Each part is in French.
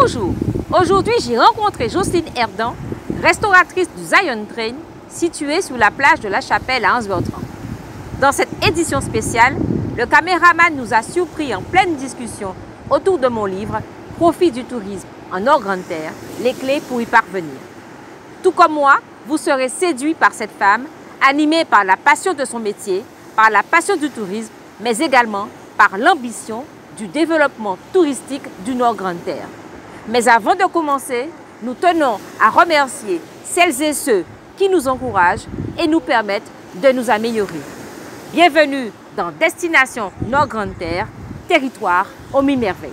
Bonjour, aujourd'hui j'ai rencontré Jocelyne Herdan, restauratrice du Zion Train, située sur la plage de la Chapelle à Anse-Bertrand. Dans cette édition spéciale, le caméraman nous a surpris en pleine discussion autour de mon livre « Profit du tourisme en Nord-Grande-Terre, les clés pour y parvenir ». Tout comme moi, vous serez séduit par cette femme, animée par la passion de son métier, par la passion du tourisme, mais également par l'ambition du développement touristique du Nord-Grande-Terre. Mais avant de commencer, nous tenons à remercier celles et ceux qui nous encouragent et nous permettent de nous améliorer. Bienvenue dans Destination Nord-Grande-Terre, territoire aux mille merveilles.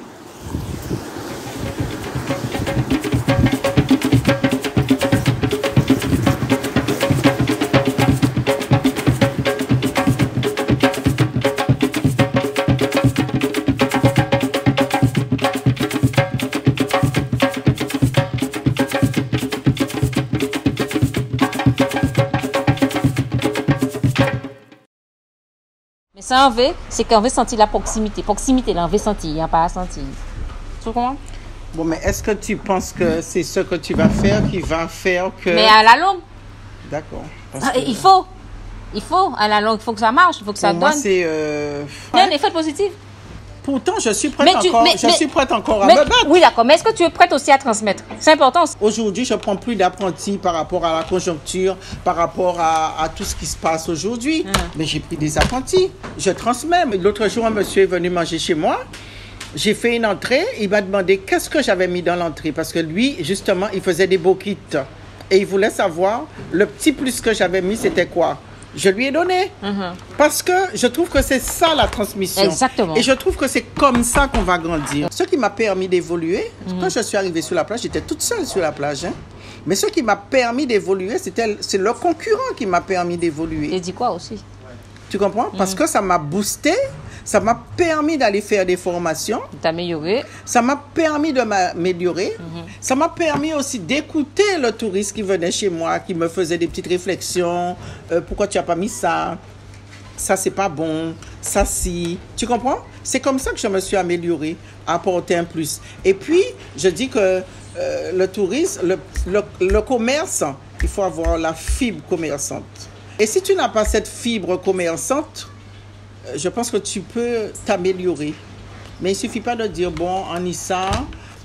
Ça en veut, c'est qu'on veut sentir la proximité. Proximité, là, on veut sentir, il n'y a pas à sentir. Tu comprends? Bon, mais est-ce que tu penses que c'est ce que tu vas faire qui va faire que... Mais à la longue. D'accord. Il faut, à la longue, il faut que ça marche, il faut que ça donne. Moi, c'est... un effet positif. Pourtant, je suis prête encore à me battre. Oui, d'accord. Mais est-ce que tu es prête aussi à transmettre? C'est important. Aujourd'hui, je ne prends plus d'apprentis par rapport à la conjoncture, par rapport à tout ce qui se passe aujourd'hui. Mais j'ai pris des apprentis. Je transmets. L'autre jour, un monsieur est venu manger chez moi. J'ai fait une entrée. Il m'a demandé qu'est-ce que j'avais mis dans l'entrée. Parce que lui, justement, il faisait des boquites. Et il voulait savoir le petit plus que j'avais mis, c'était quoi. Je lui ai donné. Parce que je trouve que c'est ça la transmission. Exactement. Et je trouve que c'est comme ça qu'on va grandir. Ce qui m'a permis d'évoluer, quand je suis arrivée sur la plage, j'étais toute seule sur la plage. Mais ce qui m'a permis d'évoluer, c'est le concurrent qui m'a permis d'évoluer. Et dit quoi aussi? Tu comprends? Parce que ça m'a boosté. Ça m'a permis d'aller faire des formations. T'améliorer. Ça m'a permis de m'améliorer. Ça m'a permis aussi d'écouter le touriste qui venait chez moi, qui me faisait des petites réflexions. Pourquoi tu n'as pas mis ça? Ça, c'est pas bon. Ça, si. Tu comprends? C'est comme ça que je me suis améliorée, apporter un plus. Et puis, je dis que le tourisme, le commerce, il faut avoir la fibre commerçante. Et si tu n'as pas cette fibre commerçante, je pense que tu peux t'améliorer. Mais il ne suffit pas de dire, bon, en Issa,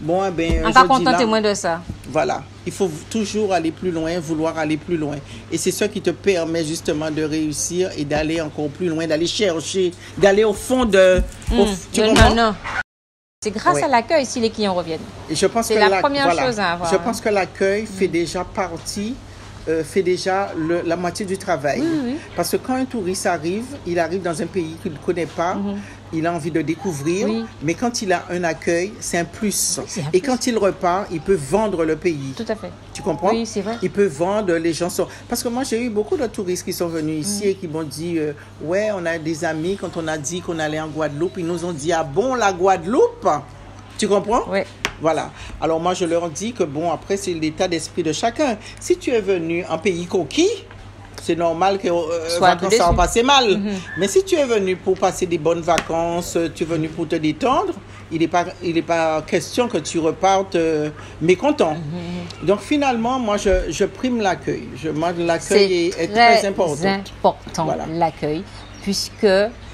bon, eh bien... On va contenter moins de ça. Voilà. Il faut toujours aller plus loin, vouloir aller plus loin. Et c'est ça qui te permet justement de réussir et d'aller encore plus loin, d'aller chercher, d'aller au fond de... Non. C'est grâce à l'accueil si les clients reviennent. C'est la première chose à avoir. Je pense que l'accueil fait déjà partie... fait déjà la moitié du travail. Oui. Parce que quand un touriste arrive, il arrive dans un pays qu'il ne connaît pas, il a envie de découvrir, mais quand il a un accueil, c'est un plus. Et quand il repart, il peut vendre le pays. Tout à fait. Tu comprends? Oui, c'est vrai. Il peut vendre, les gens sont... Parce que moi, j'ai eu beaucoup de touristes qui sont venus ici et qui m'ont dit, ouais, on a des amis, quand on a dit qu'on allait en Guadeloupe, ils nous ont dit, ah bon, la Guadeloupe? Tu comprends? Oui. Voilà. Alors moi, je leur dis que bon, après, c'est l'état d'esprit de chacun. Si tu es venu en pays coquille, c'est normal que vacances ça va passer mal. Mais si tu es venu pour passer des bonnes vacances, tu es venu pour te détendre, il n'est pas question que tu repartes mécontent. Donc finalement, moi, je prime l'accueil. L'accueil est très important. C'est important, l'accueil, puisque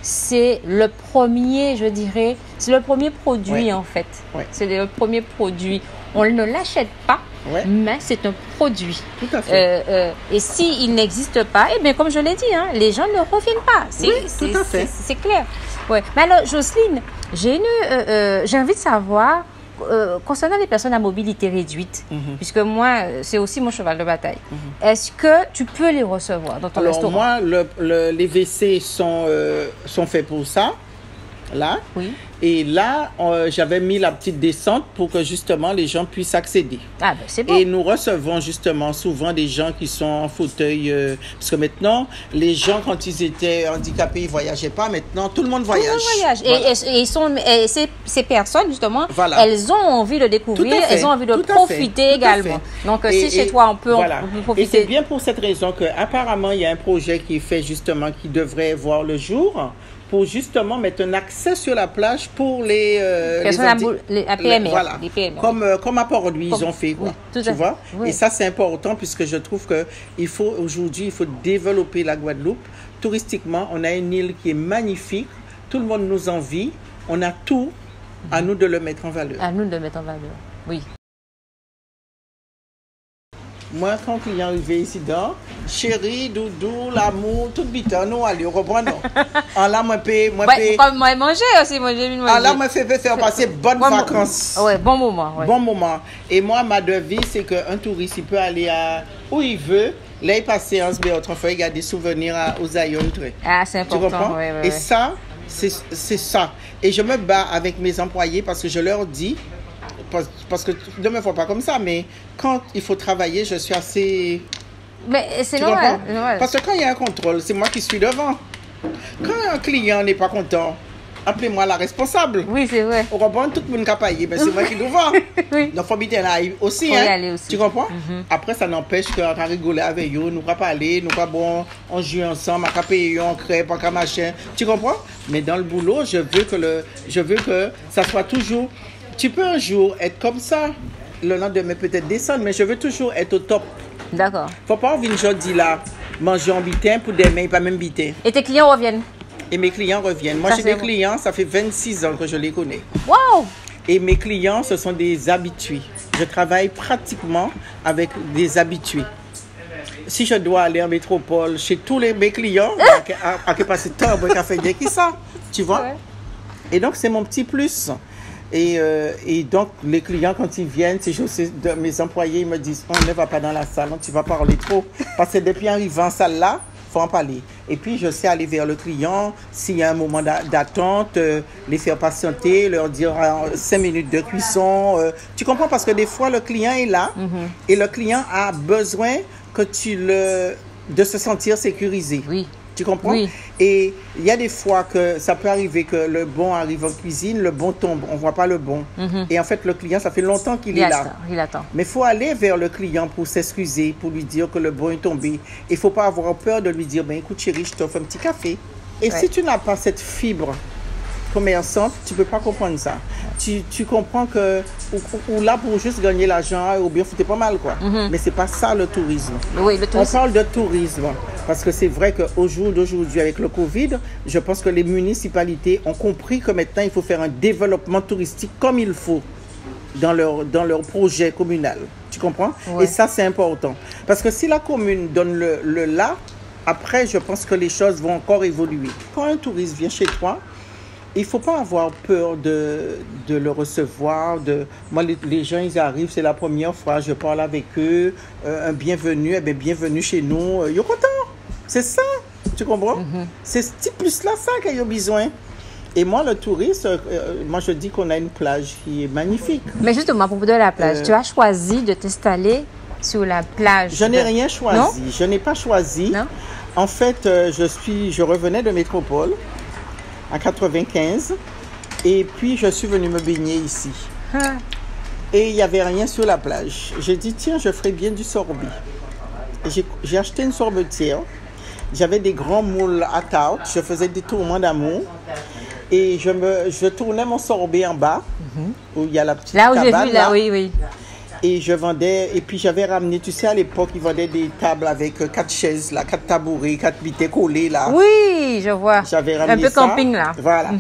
c'est le premier, je dirais, c'est le premier produit en fait. C'est le premier produit. On ne l'achète pas, mais c'est un produit. Tout à fait. Et s'il n'existe pas, eh bien, comme je l'ai dit, les gens ne reviennent pas. Tout à fait. C'est clair. Ouais. Mais alors, Jocelyne, j'ai envie de savoir, concernant les personnes à mobilité réduite, puisque moi, c'est aussi mon cheval de bataille, est-ce que tu peux les recevoir dans ton restaurant? Moi, les WC sont faits pour ça, là. Oui. Et là, j'avais mis la petite descente pour que justement les gens puissent accéder. Ah ben c'est bon. Et nous recevons justement souvent des gens qui sont en fauteuil. Parce que maintenant, les gens, quand ils étaient handicapés, ils ne voyageaient pas. Maintenant, tout le monde voyage. Tout le monde voyage. Voilà. Et ces personnes, justement, elles ont envie de découvrir, elles ont envie de profiter également. Donc, si chez toi, on peut profiter. Et c'est bien pour cette raison qu'apparemment, il y a un projet qui est fait justement qui devrait voir le jour pour justement mettre un accès sur la plage pour les PME. Voilà. Les PME. Comme à Port-Louis, ils ont fait, quoi. Oui, tout à Tu fait. vois? Oui. Et ça, c'est important puisque je trouve que aujourd'hui, il faut développer la Guadeloupe. Touristiquement, on a une île qui est magnifique. Tout le monde nous envie. On a tout. À nous de le mettre en valeur. À nous de le mettre en valeur. Oui. Moi, quand le client arrivé ici dedans, chérie, doudou, l'amour, tout bitan, nous allons reprendre. En là, moi, Comme moi, manger aussi, moi, j'ai vu manger. en là, moi, faire passer bonnes vacances. Ouais, bon moment. Ouais. Bon moment. Et moi, ma devise, c'est qu'un touriste, il peut aller où il veut. Là, il passe en autrefois, il y a des souvenirs aux Aïontrés. Ah, c'est important. Tu comprends? Ouais. Et ça, c'est ça. Et je me bats avec mes employés parce que je leur dis, parce que ne me vois pas comme ça, mais quand il faut travailler, je suis assez... Mais c'est Tu normal. comprends? Parce que quand il y a un contrôle, c'est moi qui suis devant. Quand un client n'est pas content, appelez-moi la responsable. Oui, c'est vrai. On reprend tout le monde qui a payé, mais c'est moi qui devant. Oui. Donc, il faut bien aller aussi. Faut y aller aussi. Tu comprends? Après, ça n'empêche qu'on va rigoler avec eux, nous va parler, nous va bon, on joue ensemble, on va payer, on crêpe, on va machin. Tu comprends? Mais dans le boulot, je veux que ça soit toujours... Tu peux un jour être comme ça, le lendemain peut-être descendre, mais je veux toujours être au top. D'accord. Faut pas venir aujourd'hui là, manger en bitin pour demain, pas même bitin. Et tes clients reviennent? Et mes clients reviennent. Moi, Ça, j'ai c'est des bon. clients, ça fait 26 ans que je les connais. Wow! Et mes clients, ce sont des habitués. Je travaille pratiquement avec des habitués. Si je dois aller en métropole, chez tous mes clients, à que passer temps, à faire des qui ça, tu vois? Ouais. Et donc, c'est mon petit plus. Et donc, les clients, quand ils viennent, mes employés, ils me disent, on ne va pas dans la salle, tu vas parler trop. Parce que depuis arrivant en salle là, il faut en parler. Et puis, je sais aller vers le client, s'il y a un moment d'attente, les faire patienter, leur dire 5 minutes de cuisson. Tu comprends? Parce que des fois, le client est là et le client a besoin de se sentir sécurisé. Oui. Tu comprends? Oui. Et il y a des fois que ça peut arriver que le bon arrive en cuisine, le bon tombe, on ne voit pas le bon. Et en fait, le client, ça fait longtemps qu'il est là. Il attend. Mais il faut aller vers le client pour s'excuser, pour lui dire que le bon est tombé. Il ne faut pas avoir peur de lui dire, ben, écoute chérie, je t'offre un petit café. Et si tu n'as pas cette fibre commerçante, tu ne peux pas comprendre ça. Tu comprends que, ou là pour juste gagner l'argent, ou bien foutre pas mal, quoi. Mais ce n'est pas ça le tourisme. Oui, le On tourisme. parle de tourisme, parce que c'est vrai qu'au jour d'aujourd'hui, avec le Covid, je pense que les municipalités ont compris que maintenant, il faut faire un développement touristique comme il faut dans leur projet communal. Tu comprends? Ouais. Et ça, c'est important. Parce que si la commune donne le là, après, je pense que les choses vont encore évoluer. Quand un touriste vient chez toi, il ne faut pas avoir peur de le recevoir. Moi, les gens, ils arrivent, c'est la première fois, je parle avec eux, un bienvenue, eh bien, bienvenue chez nous. Ils sont contents. C'est ça, tu comprends? C'est ce petit plus-là, ça qu'ils ont besoin. Et moi, le touriste, moi, je dis qu'on a une plage qui est magnifique. Mais justement, à propos de la plage, tu as choisi de t'installer sur la plage. Je n'ai rien choisi. Non? Je n'ai pas choisi. Non? En fait, je revenais de métropole en 95 et puis je suis venue me baigner ici. Ah. Et il n'y avait rien sur la plage. J'ai dit, tiens, je ferais bien du sorbet. J'ai acheté une sorbetière. J'avais des grands moules à tarte. Je faisais des tourments d'amour. Et je tournais mon sorbet en bas, où il y a la petite Là où j'ai cabane, vu, là, oui. Et je vendais, et puis j'avais ramené, tu sais, à l'époque, ils vendaient des tables avec 4 chaises, là, 4 tabourets, 4 bités collés, là. Oui, je vois. J'avais ramené Un peu ça. camping, là. Voilà.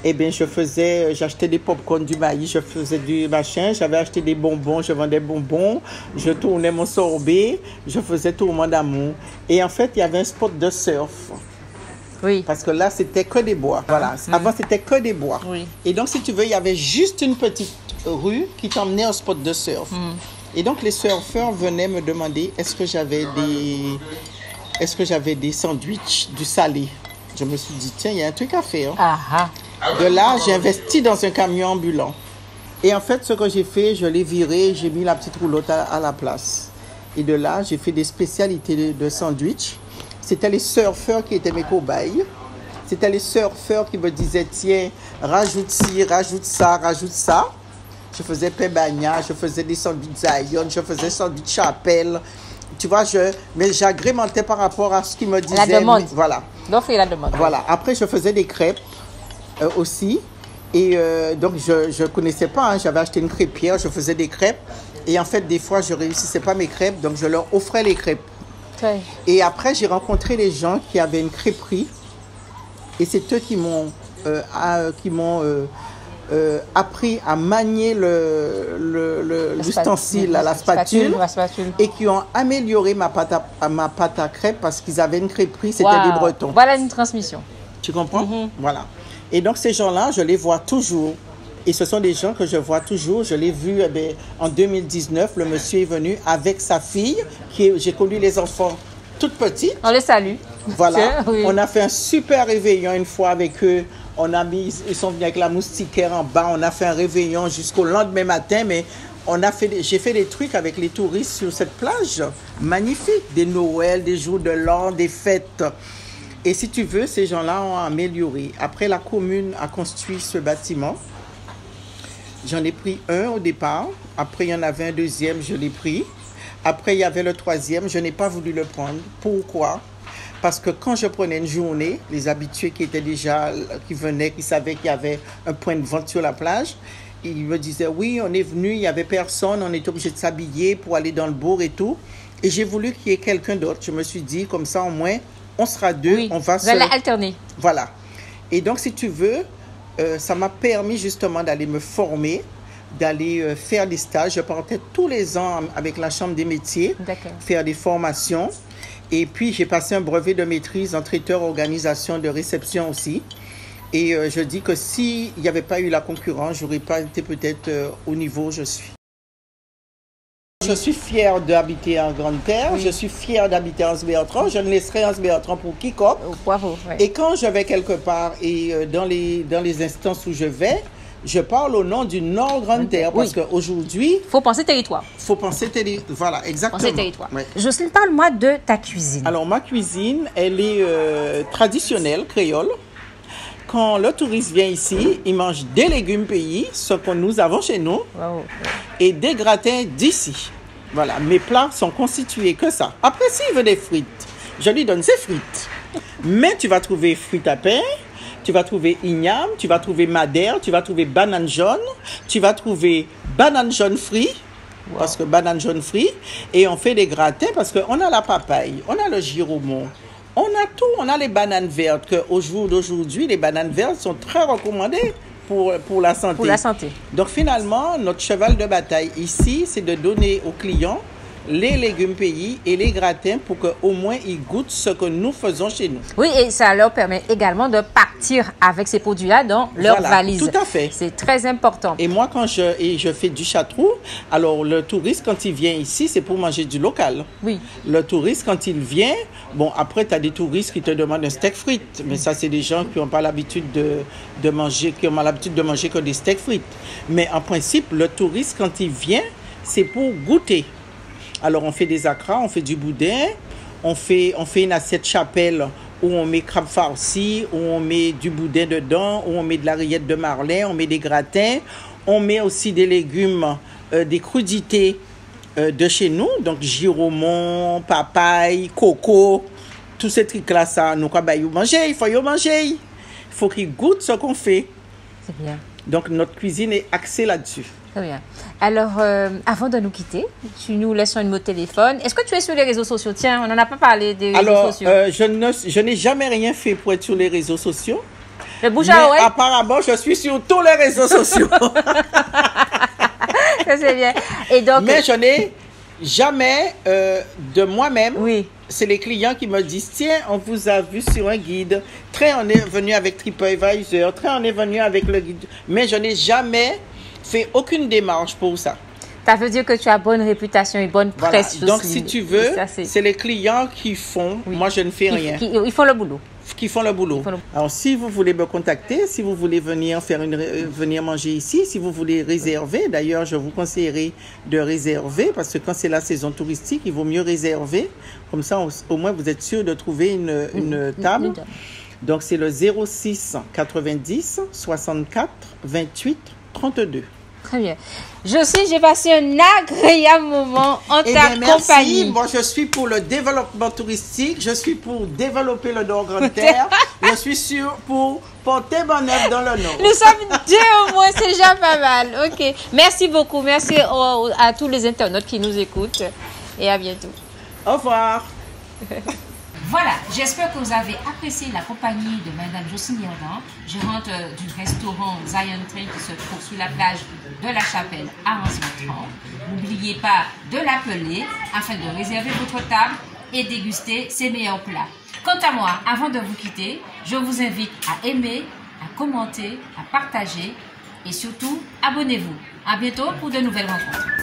Eh bien, j'achetais des pop-corn, du maïs, je faisais du machin, j'avais acheté des bonbons, je vendais bonbons, je tournais mon sorbet, je faisais tourment d'amour. Et en fait, il y avait un spot de surf. Oui. Parce que là, c'était que des bois. Voilà. Avant, c'était que des bois. Oui. Et donc, si tu veux, il y avait juste une petite rue qui t'emmenait au spot de surf. Et donc, les surfeurs venaient me demander est-ce que j'avais des sandwichs, du salé. Je me suis dit, tiens, il y a un truc à faire. De là, j'ai investi dans un camion ambulant. Et en fait, ce que j'ai fait, je l'ai viré, j'ai mis la petite roulotte à la place. Et de là, j'ai fait des spécialités de sandwich. C'était les surfeurs qui étaient mes cobayes. C'était les surfeurs qui me disaient, tiens, rajoute ci, rajoute ça, rajoute ça. Je faisais pain bagna, je faisais des sandwichs Zion, je faisais sandwich chapelle. tu vois, mais j'agrémentais par rapport à ce qu'ils me disaient. La demande. Voilà. L'offre et la demande. Voilà. Après, je faisais des crêpes aussi. Et donc, je ne connaissais pas. Hein. J'avais acheté une crêpière, je faisais des crêpes. Et en fait, des fois, je ne réussissais pas mes crêpes. Donc, je leur offrais les crêpes. Ouais. Et après, j'ai rencontré les gens qui avaient une crêperie. Et c'est eux qui m'ont appris à manier l'ustensile, la spatule, et qui ont amélioré ma pâte à crêpes parce qu'ils avaient une crêperie, c'était des Bretons. Voilà une transmission. Tu comprends? Voilà. Et donc, ces gens-là, je les vois toujours. Et ce sont des gens que je vois toujours. Je l'ai vu en 2019, le monsieur est venu avec sa fille, j'ai connu les enfants toutes petites. On les salue. Voilà. Oui. On a fait un super réveillon une fois avec eux. Ils sont venus avec la moustiquaire en bas. On a fait un réveillon jusqu'au lendemain matin. Mais j'ai fait des trucs avec les touristes sur cette plage. Magnifique. Des Noëls, des jours de l'an, des fêtes. Et si tu veux, ces gens-là ont amélioré. Après, la commune a construit ce bâtiment. J'en ai pris un au départ. Après, il y en avait un deuxième, je l'ai pris. Après, il y avait le troisième. Je n'ai pas voulu le prendre. Pourquoi? Parce que quand je prenais une journée, les habitués qui venaient, qui savaient qu'il y avait un point de vente sur la plage, ils me disaient, oui, on est venu, il n'y avait personne, on était obligé de s'habiller pour aller dans le bourg et tout. Et j'ai voulu qu'il y ait quelqu'un d'autre. Je me suis dit, comme ça, au moins, on sera deux, oui, on va vous allez alterner. Voilà. Et donc, si tu veux, ça m'a permis justement d'aller me former, d'aller faire des stages. Je partais tous les ans avec la Chambre des métiers, faire des formations. Et puis, j'ai passé un brevet de maîtrise en traiteur organisation de réception aussi. Et je dis que s'il n'y avait pas eu la concurrence, je n'aurais pas été peut-être au niveau où je suis. Je suis fière d'habiter en Grande-Terre. Oui. Je suis fière d'habiter en Anse-Bertrand. Je ne laisserai Anse-Bertrand pour quiconque. Bravo. Oui. Et quand je vais quelque part et dans les instances où je vais, je parle au nom du Nord Grande-Terre parce qu'aujourd'hui... Il faut penser territoire. Il faut penser territoire. Voilà, exactement. Penser territoire. Oui. Jocelyne, parle-moi de ta cuisine. Alors, ma cuisine, elle est traditionnelle, créole. Quand le touriste vient ici, il mange des légumes pays, ce que nous avons chez nous, et des gratins d'ici. Voilà, mes plats sont constitués que ça. Après, s'il veut des frites, je lui donne ses frites. Mais tu vas trouver frites à pain, tu vas trouver igname, tu vas trouver madère, tu vas trouver banane jaune, tu vas trouver banane jaune frit, parce que banane jaune frit, et on fait des gratins parce qu'on a la papaye, on a le giromon, on a tout, on a les bananes vertes, qu'au jour d'aujourd'hui, les bananes vertes sont très recommandées pour la santé. Pour la santé. Donc finalement, notre cheval de bataille ici, c'est de donner aux clients les légumes pays et les gratins pour qu'au moins ils goûtent ce que nous faisons chez nous. Oui, et ça leur permet également de partir avec ces produits-là dans leur valise. Tout à fait. C'est très important. Et moi, quand je fais du château, alors le touriste, quand il vient ici, c'est pour manger du local. Oui. Le touriste, quand il vient, bon, après, tu as des touristes qui te demandent un steak frites. Mais ça, c'est des gens qui n'ont pas l'habitude de manger, qui ont l'habitude de manger que des steaks frites. Mais en principe, le touriste, quand il vient, c'est pour goûter. Alors, on fait des acras, on fait du boudin, on fait une assiette chapelle où on met crabe farci, où on met du boudin dedans, où on met de la rillette de marlin, on met des gratins. On met aussi des légumes, des crudités de chez nous, donc giromon, papaye, coco, tous ces trucs-là, ça, nous, quand manger, il faut y manger. Il faut qu'ils goûtent ce qu'on fait. C'est bien. Donc, notre cuisine est axée là-dessus. Très bien. Alors, avant de nous quitter, tu nous laisses un numéro de téléphone. Est-ce que tu es sur les réseaux sociaux? Tiens, on n'en a pas parlé des réseaux sociaux. Alors, je n'ai jamais rien fait pour être sur les réseaux sociaux. Le bouche à oreille? Apparemment, je suis sur tous les réseaux sociaux. Ça, c'est bien. Et donc, mais je n'ai jamais de moi-même. Oui. C'est les clients qui me disent, tiens, on vous a vu sur un guide. Très, on est venu avec TripAdvisor. Très, on est venu avec le guide. Mais je n'ai jamais fait aucune démarche pour ça. Ça veut dire que tu as bonne réputation et bonne presse. Voilà. Donc, si tu veux, c'est les clients qui font. Oui. Moi, je ne fais rien. Ils font le boulot. Qui font le boulot. Alors, si vous voulez me contacter, si vous voulez venir manger ici, si vous voulez réserver, d'ailleurs, je vous conseillerais de réserver parce que quand c'est la saison touristique, il vaut mieux réserver. Comme ça, au moins, vous êtes sûr de trouver une table. Donc, c'est le 06 90 64 28 32. Très bien. Jocelyne, j'ai passé un agréable moment en ta merci. compagnie. Moi, je suis pour le développement touristique, je suis pour développer le Nord-Grande-Terre, je suis sûr pour porter bonheur dans le Nord. Nous sommes deux au moins, c'est déjà pas mal. Ok. Merci beaucoup. Merci à tous les internautes qui nous écoutent. Et à bientôt. Au revoir. Voilà, j'espère que vous avez apprécié la compagnie de Madame Jocelyne Erdan, gérante du restaurant Zion Train qui se trouve sur la plage de la Chapelle à Anse-Bertrand. N'oubliez pas de l'appeler afin de réserver votre table et déguster ses meilleurs plats. Quant à moi, avant de vous quitter, je vous invite à aimer, à commenter, à partager et surtout, abonnez-vous. À bientôt pour de nouvelles rencontres.